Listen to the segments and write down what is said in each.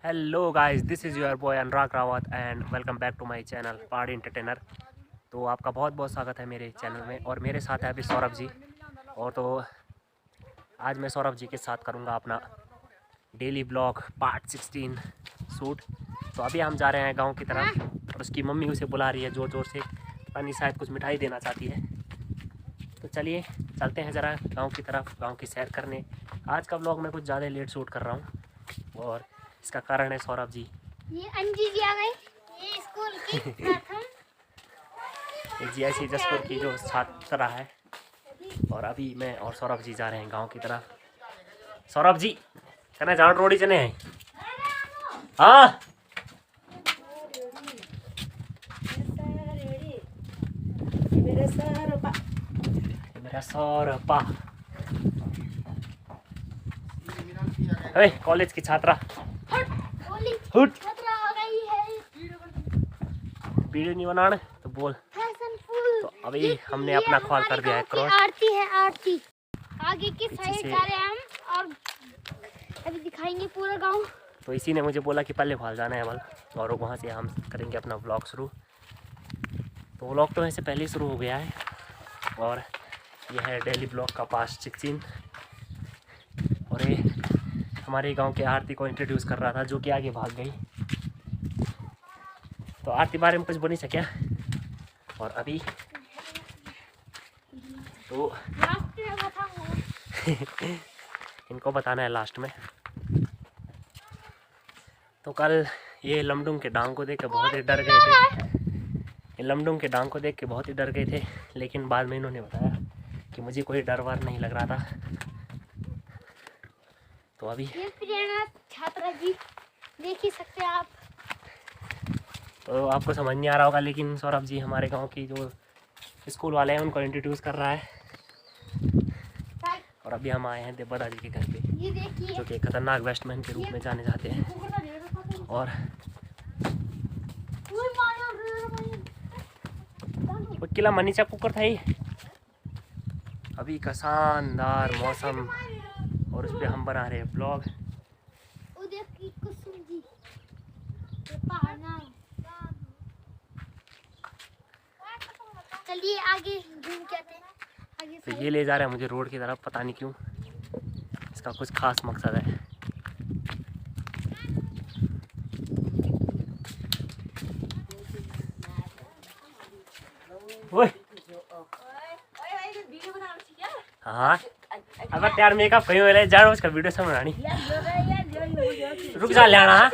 Hello guys, this is your boy Anurag Rawat and welcome back to my channel Pahadi entertainer. तो आपका बहुत बहुत स्वागत है मेरे चैनल में। और मेरे साथ है अभी सौरभ जी। और तो आज मैं सौरभ जी के साथ करूंगा अपना डेली ब्लॉग पार्ट 16 शूट। तो अभी हम जा रहे हैं गांव की तरफ और उसकी मम्मी उसे बुला रही है ज़ोर ज़ोर से, पता नहीं शायद कुछ मिठाई देना चाहती है। तो चलिए चलते हैं ज़रा गाँव की तरफ, गाँव की सैर करने। आज का ब्लॉग मैं कुछ ज़्यादा लेट शूट कर रहा हूँ और इसका कारण है सौरभ जी। ये अंजी जी आ गई, ये स्कूल की प्रथम जीआईसी जसपुर की जो छात्रा है। और अभी मैं और सौरभ जी जा रहे हैं गांव की तरफ। सौरभ जी कने जान रोड़ी चने हैं? हाँ मेरा सौरपा कॉलेज की छात्रा हुट खतरा आ गई है। वीडियो नहीं बनाने तो बोल। फैशनफुल। तो अभी हमने अपना ख्वाल कर दिया है क्रॉस। आरती है आरती, आगे की पीछे साइड से- जा रहे हैं हम और अभी दिखाएंगे पूरा गांव। तो इसी ने मुझे बोला कि पल्ले ख्वाल जाना है बल, और वहाँ से हम करेंगे अपना व्लॉग शुरू। तो व्लॉग तो ऐसे पहले ही शुरू हो गया है और यह है डेली ब्लॉग का पार्ट 16। और ये हमारे गांव के आरती को इंट्रोड्यूस कर रहा था जो कि आगे भाग गई। तो आरती बारे में कुछ बोल नहीं सकिया। और अभी तो लास्ट में बताऊंगा। इनको बताना है लास्ट में। तो कल ये लमडुंग के डांग को देख के बहुत ही डर गए थे। ये लमडुंग के डांग को देख के बहुत ही डर गए थे, लेकिन बाद में इन्होंने बताया कि मुझे कोई डर वार नहीं लग रहा था। तो अभी ये प्रेरणा छात्रा जी देख ही सकते हैं आप। तो आपको समझ नहीं आ रहा होगा, लेकिन सौरभ जी हमारे गांव की जो स्कूल वाले हैं उनको इंट्रोड्यूस कर रहा है। और अभी हम आए हैं देव दादी के घर पे, ये देखिए जो कि खतरनाक वेस्टमैन के रूप में जाने जाते हैं। और वो किला मनीषा कुकर था ही। अभी का शानदार मौसम और उस पर हम बना रहे हैं ब्लॉग। उधर की कुसुम जी, ये पहाड़ ना है। चलिए आगे घूम के आते हैं। आगे तो ये ले जा रहा है मुझे रोड की तरफ, पता नहीं क्यों, इसका कुछ खास मकसद है। ओए हाँ अब यार मेकअप कहीं हो जाओ, उसका वीडियो समझ आनी रुक जा लेना। हाँ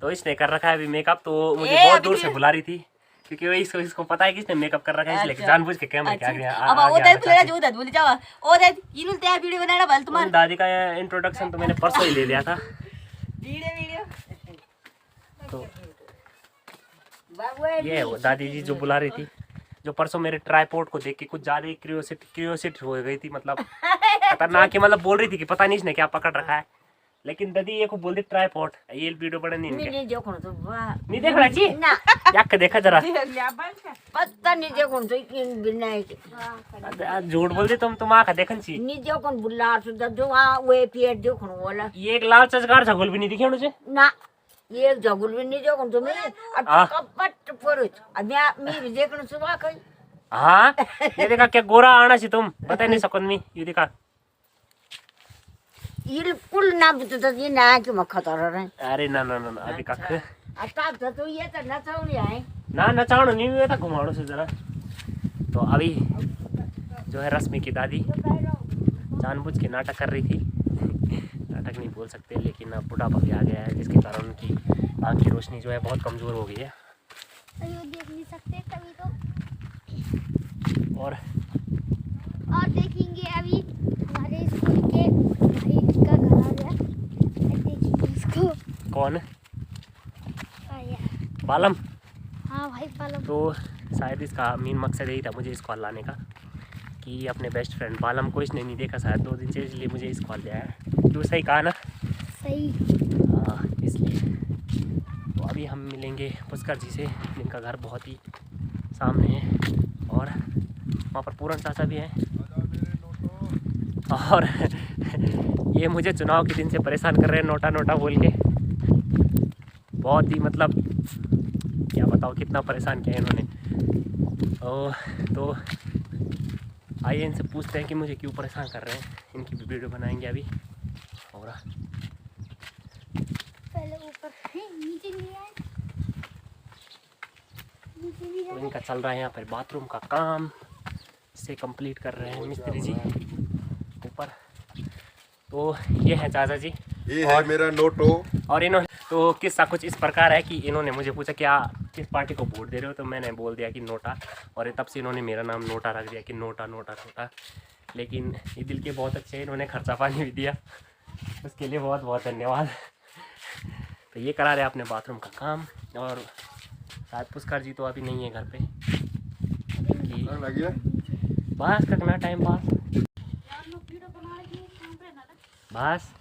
तो इसने कर रखा है अभी मेकअप, तो मुझे बहुत दूर से बुला रही थी क्योंकि वही इसको पता है कि इसने मेकअप कर रखा है, इसलिए जानबूझ के कैमरे के आगे अब ओदे फुलेला जो उदे बोली जावा ओदे इनु ते वीडियो बनाना भल तुम्हारे दादी का इंट्रोडक्शन तो मैंने परसों ही ले लिया था। वीडियो तो बाबू ये वो दादी जी जो बुला रही थी, जो परसों मेरे ट्राईपोर्ट को देख के कुछ ज़्यादा ही क्यूरियोसिटी हो गई थी, मतलब खतरनाक ही, मतलब बोल रही थी कि पता नहीं इसने क्या पकड़ रखा है। लेकिन दादी ये को बोल दी ट्राईपोर्ट, ये वीडियो बड़ा नहीं इनके नहीं देखो तो वाह नहीं देख रहा जी ना याक देखा जरा। पता नहीं देखो तो इन बिना झूठ बोल दी तुम आँख देखन ची नहीं देखो बुल्ला सुदा जो वहां वे पेट देखो वाला ये एक लाल चचकार झगुल भी नहीं दिखे मुझे ना ये जगुल भी नहीं देखो तो मैं कपट पर अब मैं देखने सुबह कहीं हाँ ये देखा क्या गोरा आना सी तुम बता नहीं सको मी ये देखा ये कुल ना बता ये ना कि मक्खा तर रहे अरे ना ना ना ना, अभी कख आता तो ये तो ना चावली आए ना नचाणो नहीं हुआ था, घुमाड़ो से जरा। तो अभी जो है रश्मि की दादी जानबूझ के नाटक कर रही थी। नाटक नहीं बोल सकते, लेकिन अब बुढ़ापा भी आ गया है जिसके कारण उनकी आँख की रोशनी जो है बहुत कमज़ोर हो गई है। देख नहीं सकते कभी तो। और देखेंगे अभी हमारे स्कूल के भाई का घर आ गया। देखिए इसको कौन आया। बालम। हाँ भाई पालम। तो शायद इसका मेन मकसद यही था मुझे इस कॉल लाने का, कि अपने बेस्ट फ्रेंड बालम को इसने नहीं देखा शायद 2 दिन से, इसलिए मुझे इस कॉल दिया है। क्यों सही कहा ना? सही। हाँ इसलिए। तो अभी हम मिलेंगे पुष्कर जी से, जिनका घर बहुत ही सामने है और वहाँ पर पूरन चाचा भी हैं। और ये मुझे चुनाव के दिन से परेशान कर रहे हैं नोटा नोटा बोल के। बहुत ही मतलब क्या बताओ कितना परेशान किया इन्होंने। तो आइए इनसे पूछते हैं कि मुझे क्यों परेशान कर रहे हैं। इनकी भी वीडियो बनाएंगे अभी। और पहले ऊपर नीचे नहीं आए, नीचे भी तो इनका चल रहा है यहाँ पर बाथरूम का काम, इसे कंप्लीट कर रहे हैं मिस्त्री जी ऊपर। तो ये है चाचा जी, ये है मेरा नोटो। और इन्होंने तो किस्सा कुछ इस प्रकार है कि इन्होंने मुझे पूछा क्या किस पार्टी को वोट दे रहे हो, तो मैंने बोल दिया कि नोटा, और तब से इन्होंने मेरा नाम नोटा रख दिया कि नोटा नोटा नोटा। लेकिन ये दिल के बहुत अच्छे, इन्होंने खर्चा पानी भी दिया, उसके लिए बहुत बहुत धन्यवाद। तो ये करा रहे अपने बाथरूम का काम, और शायद पुष्कर जी तो अभी नहीं है घर पे कि बस करना टाइम बस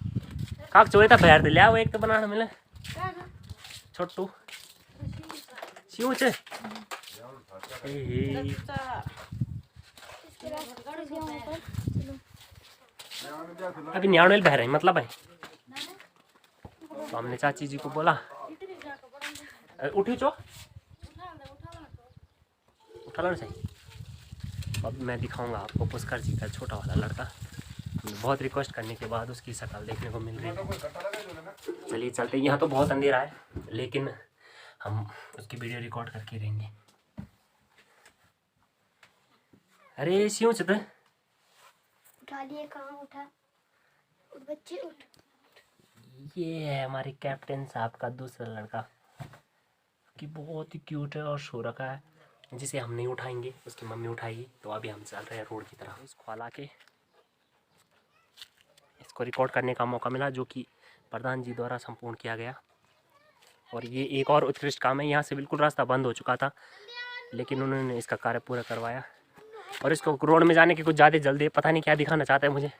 काक चोरी था बैर लिया वो एक तो बनाना मिले छोटू शिव चे अभी न्याणवेल बह रहे मतलब है। तो हमने चाची जी को बोला उठी चो उठा लो सही। अब मैं दिखाऊंगा आपको पुष्कर जी का छोटा वाला लड़का, बहुत रिक्वेस्ट करने के बाद उसकी शक्ल देखने को मिल रही है। चलिए चलते, यहाँ तो बहुत अंधेरा है लेकिन हम उसकी वीडियो रिकॉर्ड करके रहेंगे। अरे शिव चत उठा लिए, कहाँ उठा? उठ बच्चे उठ। ये है हमारे कैप्टन साहब का दूसरा लड़का कि बहुत ही क्यूट है और सो रखा है, जिसे हम नहीं उठाएंगे, उसकी मम्मी उठाएगी। तो अभी हम चल रहे हैं रोड की तरफ। इसको हला के इसको रिकॉर्ड करने का मौका मिला जो कि प्रधान जी द्वारा संपूर्ण किया गया। और ये एक और उत्कृष्ट काम है। यहाँ से बिल्कुल रास्ता बंद हो चुका था लेकिन उन्होंने इसका कार्य पूरा करवाया। और इसको रोड में जाने की कुछ ज़्यादा जल्दी है, पता नहीं क्या दिखाना चाहता है मुझे।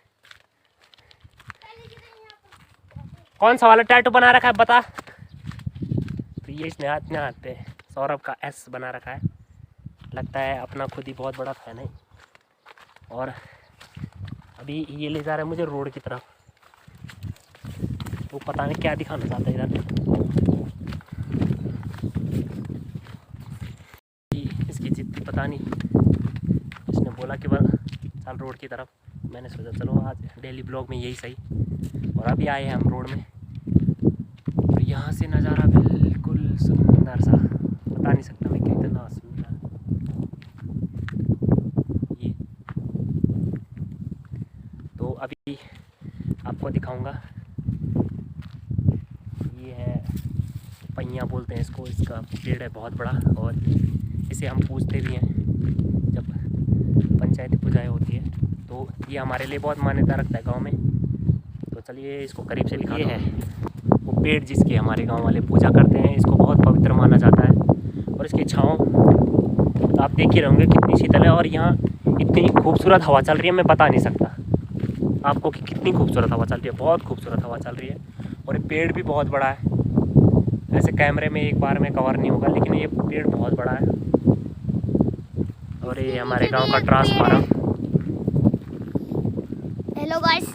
कौन सा वाला टैटू बना रखा है बता? तो ये इसने हाथ पे सौरभ का एस बना रखा है, लगता है अपना खुद ही बहुत बड़ा फैन है। और अभी ये ले जा रहा है मुझे रोड की तरफ, वो पता नहीं क्या दिखाना चाहता है इधर। इसकी जिद्दी पता नहीं, इसने बोला कि बस चल रोड की तरफ। मैंने सोचा चलो आज डेली ब्लॉग में यही सही। और अभी आए हैं हम रोड में, तो यहाँ से नज़ारा बिल्कुल सुंदर सा, बता नहीं सकता मैं कितना सुंदर। ये तो अभी आपको दिखाऊंगा। ये है पैया बोलते हैं इसको, इसका पेड़ है बहुत बड़ा और इसे हम पूजते भी हैं जब पंचायती पूजाएं होती है। तो ये हमारे लिए बहुत मान्यता रखता है गांव में। तो चलिए इसको करीब से दिखाते हैं। वो पेड़ जिसकी हमारे गांव वाले पूजा करते हैं, इसको बहुत पवित्र माना जाता है। और इसकी छाँव तो आप देख ही रहोगे कितनी शीतल है। और यहाँ इतनी खूबसूरत हवा चल रही है, मैं बता नहीं सकता आपको कि कितनी खूबसूरत हवा चल रही है। बहुत खूबसूरत हवा चल रही है और ये पेड़ भी बहुत बड़ा है। ऐसे कैमरे में एक बार में कवर नहीं होगा लेकिन ये पेड़ बहुत बड़ा है। और ये हमारे गांव का ट्रांसफार्मर। हेलो गाइस,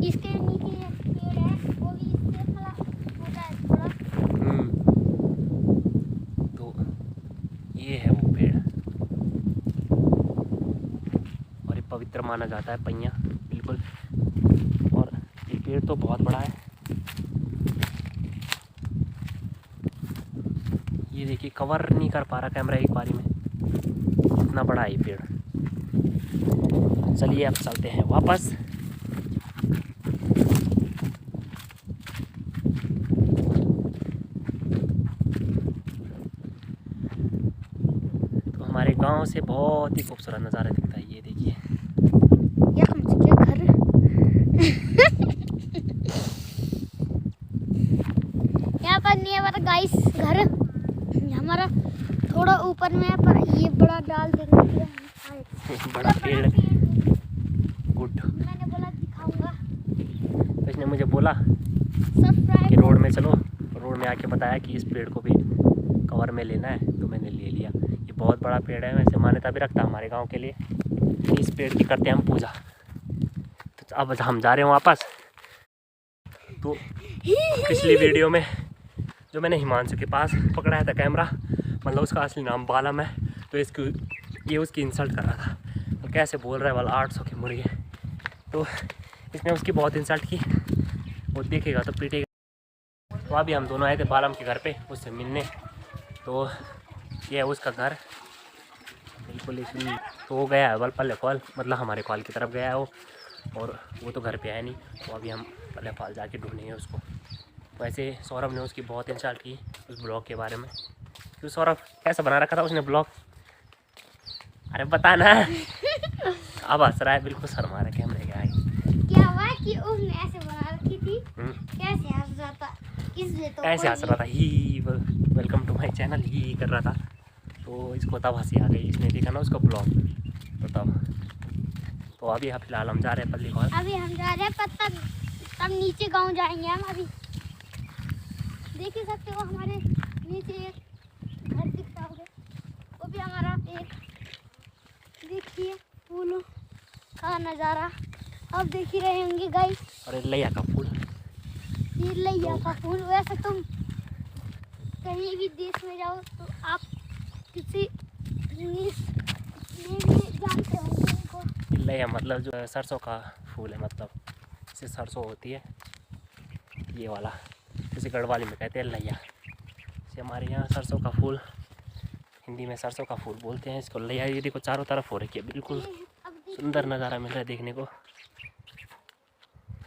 इसके नीचे एक पेड़ है, वो भी इससे थोड़ा छोटा है थोड़ा। तो ये है वो पेड़ और ये पवित्र माना जाता है पैया बिल्कुल। और ये पेड़ तो बहुत बड़ा है, ये देखिए कवर नहीं कर पा रहा कैमरा एक बारी में, इतना बड़ा है ये पेड़। चलिए अब चलते हैं वापस। तो हमारे गांव से बहुत ही खूबसूरत नज़ारा दिखता है। ये देखिए ये हमसे क्या घर यहाँ पर नहीं है पर गाइस घर हमारा थोड़ा ऊपर में है, पर ये बड़ा डाल देने के लिए बड़ा पेड़ गुड। मैंने बोला दिखाऊंगा। तो इसने मुझे बोला कि सब्सक्राइब रोड में चलो, रोड में आके बताया कि इस पेड़ को भी कवर में लेना है, तो मैंने ले लिया। ये बहुत बड़ा पेड़ है, वैसे मान्यता भी रखता है हमारे गांव के लिए। इस पेड़ की करते हैं हम पूजा। तो अब हम जा रहे हैं वापस। तो पिछली वीडियो में जो मैंने हिमांशु के पास पकड़ाया था कैमरा, मतलब उसका असली नाम बालम है, तो ये उसकी इंसल्ट कर रहा था। तो कैसे बोल रहा है वाला 800 के मुर्गे, तो इसने उसकी बहुत इंसल्ट की, वो देखेगा तो पीटेगा। तो अभी हम दोनों आए थे बालम के घर पे उससे मिलने, तो ये है उसका घर बिल्कुल इसमें। तो वो गया है बल पल्ले फॉल, मतलब हमारे कॉल की तरफ गया है वो, और वो तो घर पे आया नहीं। तो अभी हम पल्ले फॉल जाके ढूंढेंगे उसको। वैसे सौरभ ने उसकी बहुत इंसल्ट की उस ब्लॉग के बारे में। तो सौरभ कैसा बना रखा था उसने ब्लॉग, अरे बता ना। अब हंस रहा है, बिल्कुल शर्मा रहा है कैमरे के आगे। क्या हुआ कि उसने ऐसे बना रखी थी, कैसे हंस रहा था, इसलिए तो ऐसे हंस रहा था, ही वेलकम टू माय चैनल ही कर रहा था। तो इसको तब हंसी आ गई, इसने देखा ना उसका ब्लॉग, तो तब। तो अभी फिलहाल हम जा रहे हैं पल्ली कॉल। अभी हम जा रहे हैं तब नीचे गांव जाएंगे हम। अभी देख ही सकते हो हमारे नीचे एक घर दिख रहा होगा, वो भी हमारा एक, देखिए फूलों का नज़ारा अब देख ही रहे होंगे गाइस। और लैया का फूल, ये लैया का फूल। वैसे तुम कहीं भी देश में जाओ तो आप किसी इंग्लिश में भी जानते होंगे इनको। लैया मतलब जो सरसों का फूल है, मतलब इससे सरसों होती है ये वाला, जैसे गढ़वाली में कहते हैं लैया। जैसे हमारे यहाँ सरसों का फूल, हिंदी में सरसों का फूल बोलते हैं इसको, लैया। ये देखो चारों तरफ हो रखी है, बिल्कुल सुंदर नज़ारा मिल रहा है देखने को।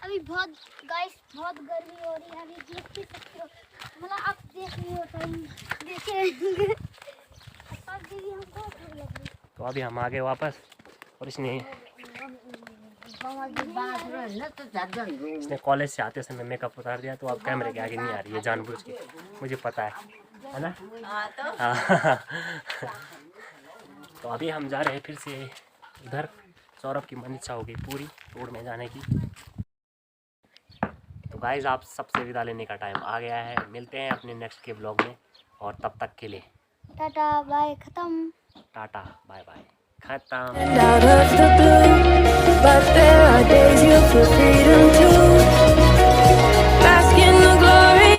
अभी बहुत गाइस बहुत गर्मी हो रही है, अभी देख भी सकते हो, मतलब आप देख नहीं हो टाइम देखे रहेंगे। तो अभी हम आ गए वापस, और इसने कॉलेज से आते समय मेकअप उतार दिया, तो अब कैमरे के आगे नहीं आ रही है जानबूझ के, मुझे पता है ना। हाँ। तो अभी हम जा रहे हैं फिर से उधर। सौरभ की मन इच्छा हो गई पूरी रोड में जाने की। तो गाइस आप सबसे विदा लेने का टाइम आ गया है, मिलते हैं अपने नेक्स्ट के ब्लॉग में, और तब तक के लिए टाटा बाय खत्म। टाटा बाय बाय खत्म। And out of the blue, but there are days you feel freedom too.